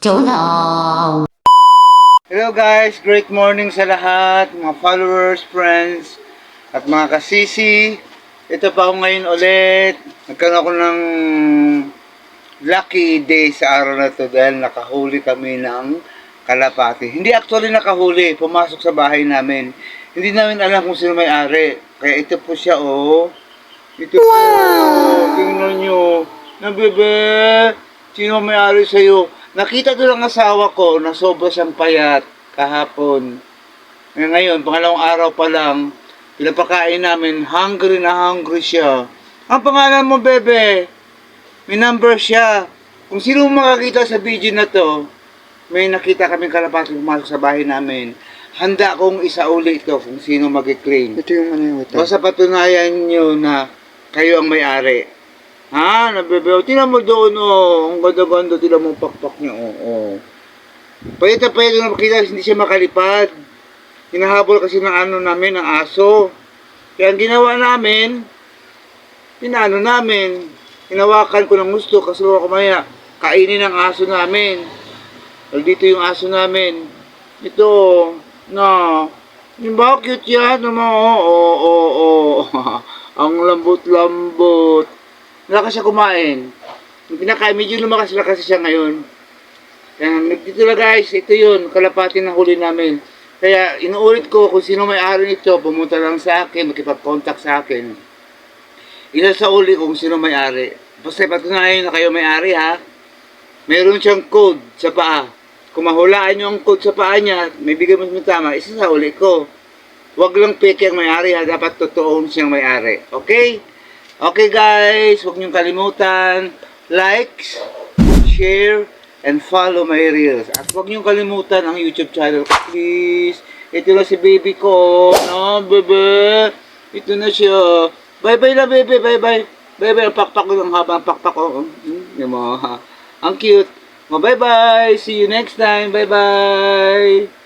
Chonang! Hello guys, great morning sa lahat, mga followers, friends, at mga kasisi. Ito pa ako ngayon ulit. Nagkaroon ako ng lucky day sa araw na to dahil nakahuli kami ng kalapati. Hindi actually nakahuli, pumasok sa bahay namin. Hindi namin alam kung sino may-ari. Kaya ito po siya, oh. Ito po, tingnan nyo. Bebe, sino may-ari sa'yo? Nakita ko ng asawa ko na sobra siyang payat kahapon. Ngayon, pangalawang araw pa lang, pinapakain namin, hungry na hungry siya. Ang pangalan mo, bebe? May number siya. Kung sino makakita sa video na to, may nakita kaming kalapati pumasok sa bahay namin. Handa kong isauli ito kung sino mag-claim. Ito yung ano yung ito. Basta patunayan nyo na kayo ang may-ari. Ha? Nabebe. Tinan mo doon, oh. Ang ganda-ganda. Tinan mo pakpak niya, oh. Payat na payat na makita, hindi siya makalipad. Hinahabol kasi ng ano namin, ng aso. Kaya ang ginawa namin, hinawakan ko ng gusto kasi kumaya, kainin ang aso namin. Dito yung aso namin. Ito, na, yung ba cute yan? Oo. Ang lambot-lambot. Malakas siya kumain. Yung pinakain, medyo lumakas kasi siya ngayon. Kaya dito na guys, ito yun, kalapati na huli namin. Kaya inuulit ko kung sino may-ari nito, pumunta lang sa akin, makipag-contact sa akin. Isa sa uli kung sino may-ari. Basta patunayan na kayo may-ari ha. Meron siyang code sa paa. Kung mahulaan nyo ang code sa paa niya, may bigay mo tama, isa sa uli ko. Huwag lang peke ang may-ari ha, dapat totoo siyang may-ari. Okay? Okay guys, huwag niyong kalimutan, likes, share, and follow my reels. At huwag niyong kalimutan ang YouTube channel ko, please. Ito na si baby ko, no, bebe. Ito na siya. Bye-bye na, bebe, bye-bye. Bye-bye, ang pakpak ko, ang haba ang pakpak ko. Yung mga, ang cute. Bye-bye, see you next time, bye-bye.